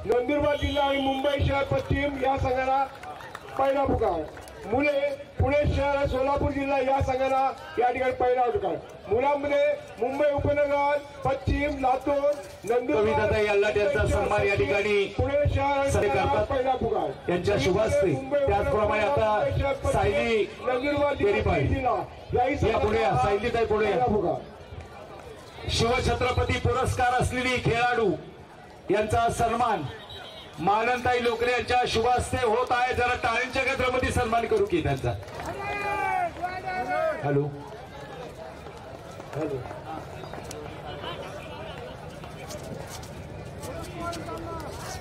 नंदुरबार जिल्हा आणि मुंबई शहर पश्चिम या संघाला पहिला पुकार. मुले पुणे शहर आणि सोलापूर जिल्हा या संघाला या ठिकाणी पहिला पुकार. मुलांमध्ये मुंबई उपनगर पश्चिम लातूर नंदुरबार यांचा सन्मान या ठिकाणी पुणे शहर करतात पहिला पुकार. यांच्या शुभास्ते. त्याचप्रमाणे आता सायली नंदुरबार जिल्हा या पुढे सायलीताई पुढे शिवछत्रपती पुरस्कार असलेली खेळाडू यांचा सन्मान माननताई लोकरे यांच्या शुभास्ते होत आहे. जरा टाळ्यांच्या गजरामध्ये सन्मान करू की त्यांचा. हॅलो हॅलो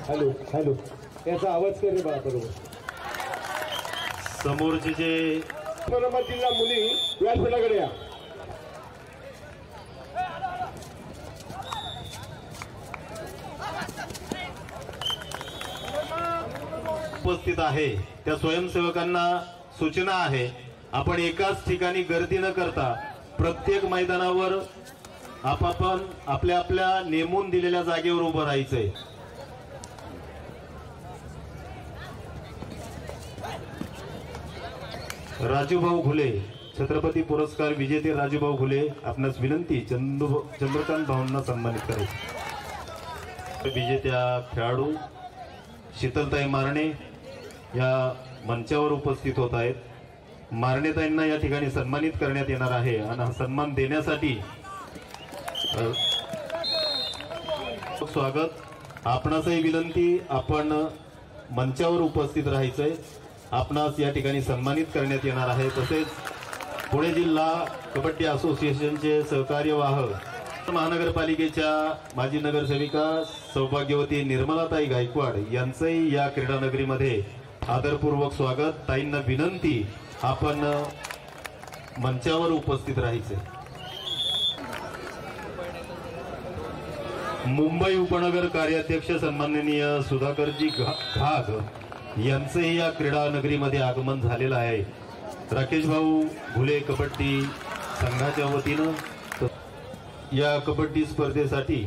हॅलो हॅलो याचा आवाज कर रे बा. बरोबर समोरचे जे उस्मानाबाद जिल्हा मुली व्यासपीठाकडे या. उपस्थित आहे त्या स्वयंसेवकांना सूचना आहे, आपण एकाच ठिकाणी गर्दी न करता प्रत्येक मैदानावर आपण आपल्या आपल्या नेमून दिलेल्या जागेवर उभं राहायचंय. राजूभाऊ घुले छत्रपती पुरस्कार विजेते राजूभाऊ घुले आपणास विनंती चंद्रकांत भाऊंना सन्मानित करायचे. विजेत्या खेळाडू शीतलताई मारणे या मंचावर उपस्थित होत आहेत. मारणेताईंना या ठिकाणी सन्मानित करण्यात येणार आहे आणि हा सन्मान देण्यासाठी स्वागत. आपणासही विनंती, आपण मंचावर उपस्थित राहायचंय. आपणास या ठिकाणी सन्मानित करण्यात येणार आहे. तसेच पुणे जिल्हा कबड्डी असोसिएशनचे सहकार्यवाह महानगरपालिकेच्या माजी नगरसेविका सौभाग्यवती निर्मलाताई गायकवाड यांचंही या क्रीडा नगरीमध्ये आदरपूर्वक स्वागत. ताईंना विनंती, आपण मंचावर उपस्थित राहायचे. मुंबई उपनगर कार्याध्यक्ष सन्माननीय सुधाकरजी घाग यांचंही या क्रीडा नगरीमध्ये आगमन झालेलं आहे. राकेश भाऊ घुले कबड्डी संघाच्या वतीनं या कबड्डी स्पर्धेसाठी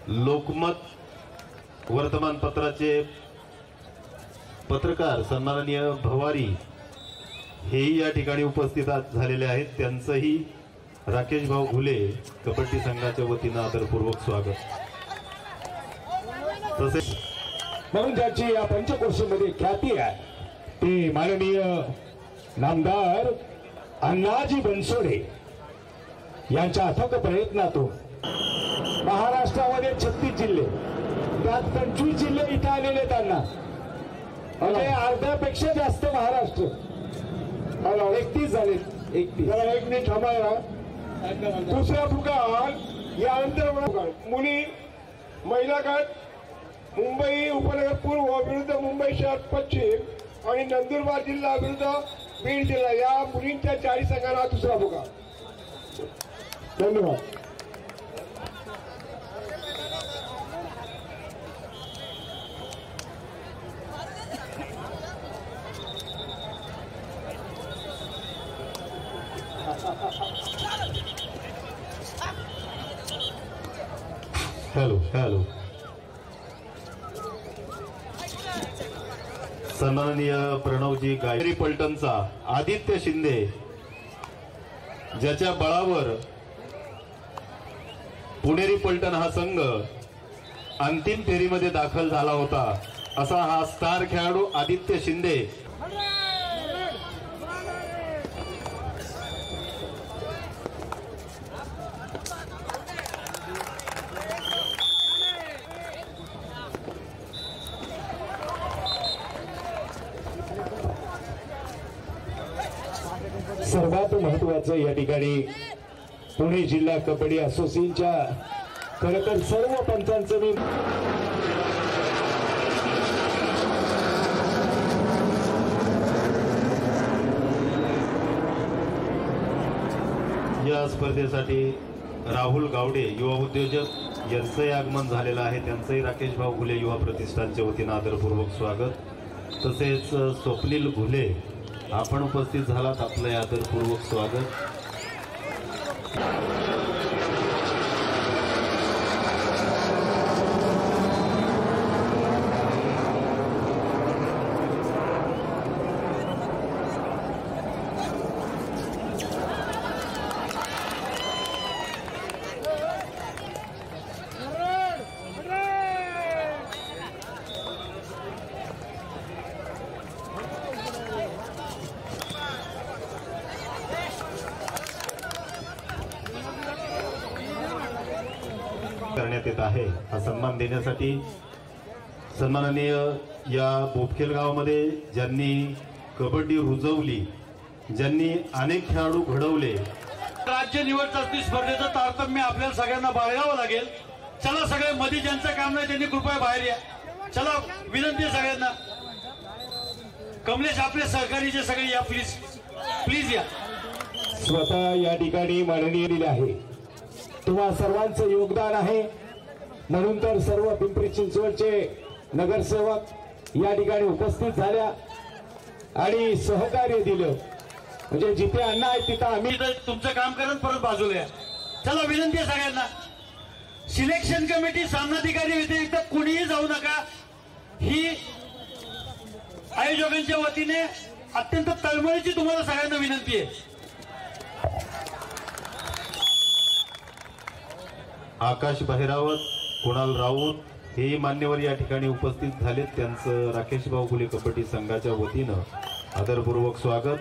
लोकमत वर्तमानपत्राचे पत्रकार सन्माननीय भवारी हेही या ठिकाणी उपस्थित झालेले आहेत. त्यांचंही राकेश भाऊ घुले कबड्डी संघाच्या वतीनं आदरपूर्वक स्वागत. तसेच म्हणून ज्याची या पंचकोशीमध्ये ख्याती आहे ते माननीय नामदार अण्णाजी बनसोडे यांच्या अथक प्रयत्नातून महाराष्ट्रामध्ये 36 जिल्हे, त्यात 25 जिल्हे इथे आलेले त्यांना, म्हणजे अर्ध्यापेक्षा जास्त महाराष्ट्र 31 झाले. 31 एक मिनिट थांबायला. दुसरा पुकार यानंतर मुली महिला गट मुंबई उपनगर पूर्व विरुद्ध मुंबई शहर पश्चिम आणि नंदुरबार जिल्हा विरुद्ध बीड जिल्हा या मुलींच्या 40 संघांना दुसरा पुकार. धन्यवाद. हॅलो हॅलो सन्माननीय प्रणवजी गायत्री पलटणचा आदित्य शिंदे ज्याच्या बळावर पुणेरी पलटण हा संघ अंतिम फेरीमध्ये दाखल झाला होता, असा हा स्टार खेळाडू आदित्य शिंदे सर्वात महत्वाचं या ठिकाणी पुणे जिल्हा कबड्डी असोसिएशनच्या खरं तर सर्व पंचांचं मी या स्पर्धेसाठी राहुल गावडे युवा उद्योजक यांचंही आगमन झालेलं आहे. त्यांचंही राकेश भाऊ घुले युवा प्रतिष्ठानच्या वतीनं आदरपूर्वक स्वागत. तसेच स्वप्नील घुले आपण उपस्थित झालात, आपलं आदरपूर्वक स्वागत. करण्यात येत आहे। हा सन्मान देण्यासाठी सन्माननीय या बोपखेल गावामध्ये ज्यांनी कबड्डी रुजवली, ज्यांनी अनेक खेळाडू घडवले, राज्य निवड चाचणी स्पर्धेचं तारतम्य आपल्याला सगळ्यांना बाळगावं लागेल। चला सगळे मध्ये ज्यांचं काम नाही त्यांनी कृपया बाहेर या। चला विनंती आहे सगळ्यांना। कमलेश आपले सहकारीचे सगळे या प्लीज प्लीज या। स्वतः या ठिकाणी माननीय दिले आहे, तुम्हा सर्वांचं योगदान आहे म्हणून तर सर्व पिंपरी चिंचवडचे नगरसेवक या ठिकाणी उपस्थित झाल्या आणि सहकार्य दिलं। म्हणजे जिथे अण्णा आहे तिथं आम्ही तुमचं काम करत परत बाजूला या। चला विनंती आहे सगळ्यांना। सिलेक्शन कमिटी सामनाधिकारी व्यतिरिक्त कुणीही जाऊ नका, ही आयोजकांच्या वतीने अत्यंत तळमळीची तुम्हाला सगळ्यांना विनंती आहे। आकाश बहिरावत, कुणाल राऊत हे मान्यवर या ठिकाणी उपस्थित झालेत। त्यांचं राकेश भाऊ फुले कबड्डी संघाच्या वतीनं आदरपूर्वक स्वागत।